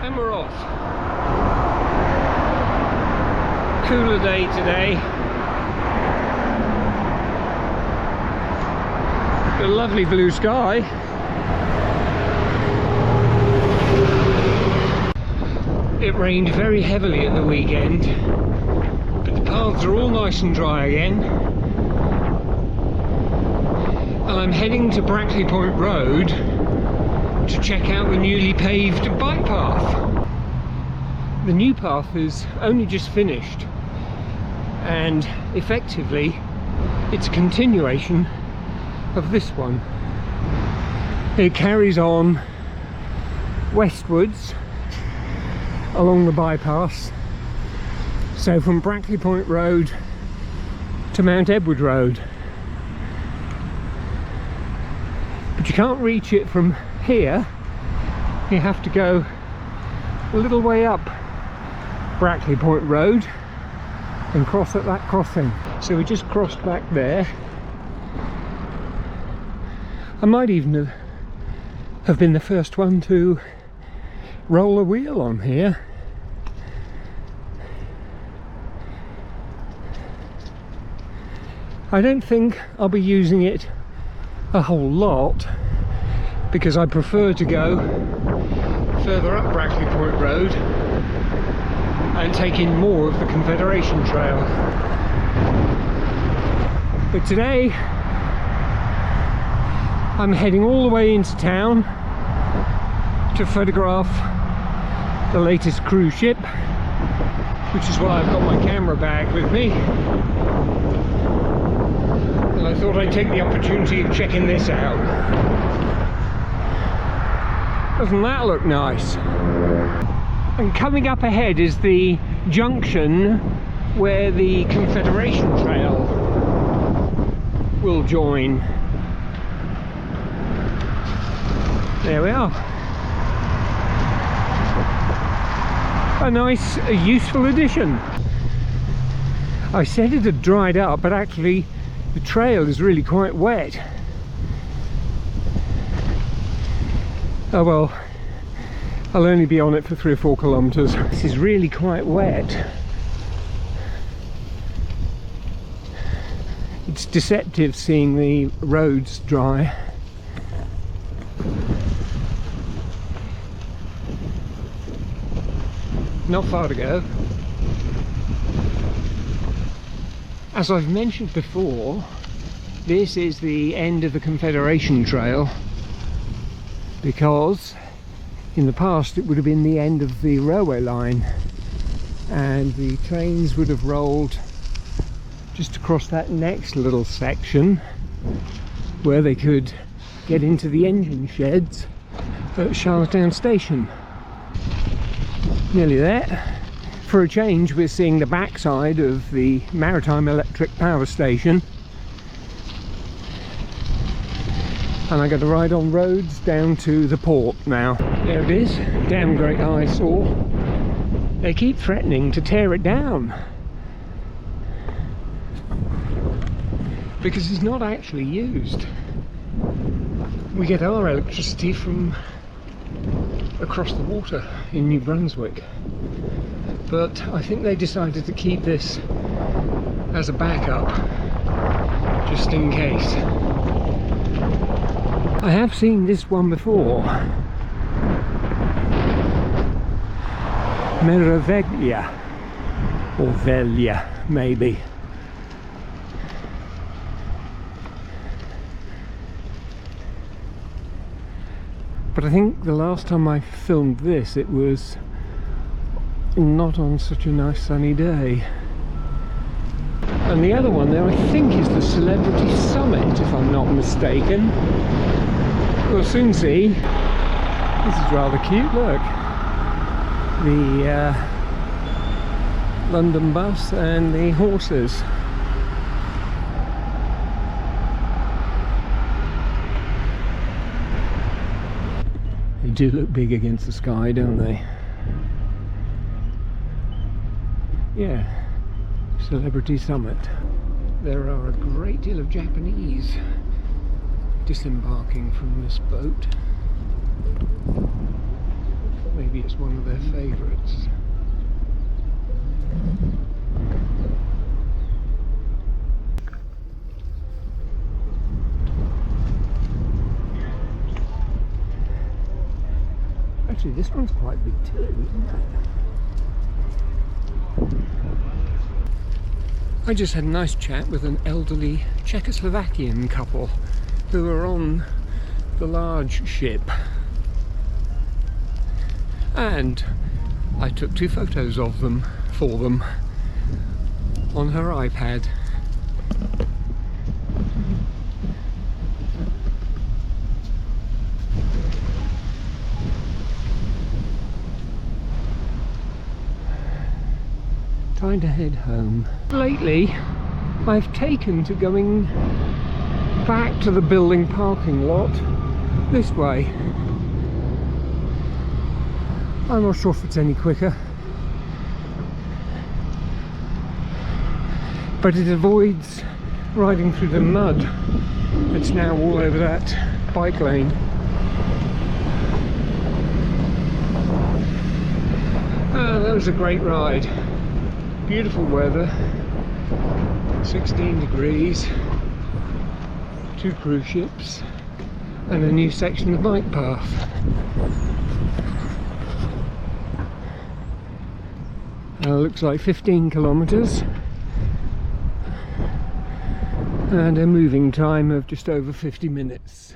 And we're off. Cooler day today. A lovely blue sky. It rained very heavily at the weekend, but the paths are all nice and dry again. And I'm heading to Brackley Point Road to check out the newly paved bike path. The new path is only just finished, and effectively it's a continuation of this one. It carries on westwards along the bypass, so from Brackley Point Road to Mount Edward Road. But you can't reach it from here. You have to go a little way up Brackley Point Road and cross at that crossing. So we just crossed back there. I might even have been the first one to roll a wheel on here. I don't think I'll be using it a whole lot, because I prefer to go further up Brackley Point Road and take in more of the Confederation Trail. But today I'm heading all the way into town to photograph the latest cruise ship, which is why I've got my camera bag with me. And I thought I'd take the opportunity of checking this out. Doesn't that look nice? And coming up ahead is the junction where the Confederation Trail will join. There we are. A nice, useful addition. I said it had dried up, but actually the trail is really quite wet. Oh well, I'll only be on it for 3 or 4 kilometres. This is really quite wet. It's deceptive seeing the roads dry. Not far to go. As I've mentioned before, this is the end of the Confederation Trail, because in the past it would have been the end of the railway line, and the trains would have rolled just across that next little section where they could get into the engine sheds at Charlottetown Station. Nearly there. For a change, we're seeing the backside of the Maritime Electric Power Station, and I'm going to ride on roads down to the port now. There it is, damn great eyesore. They keep threatening to tear it down because it's not actually used. We get our electricity from across the water in New Brunswick, but I think they decided to keep this as a backup just in case. I have seen this one before. Meraviglia, or Veglia maybe. But I think the last time I filmed this, it was not on such a nice sunny day. And the other one there, I think, is the Celebrity Summit, if I'm not mistaken. We'll soon see. This is rather cute, look. The London bus and the horses. They do look big against the sky, don't they? Yeah, Celebrity Summit. There are a great deal of Japanese disembarking from this boat. Maybe it's one of their favourites. Actually, this one's quite big too, isn't it? I just had a nice chat with an elderly Czechoslovakian couple who were on the large ship, and I took 2 photos of them for them on her iPad. Trying to head home. Lately, I've taken to going back to the building parking lot this way. I'm not sure if it's any quicker, but it avoids riding through the mud that's now all over that bike lane. That was a great ride. Beautiful weather, 16 degrees, 2 cruise ships and a new section of bike path. Looks like 15 kilometres and a moving time of just over 50 minutes.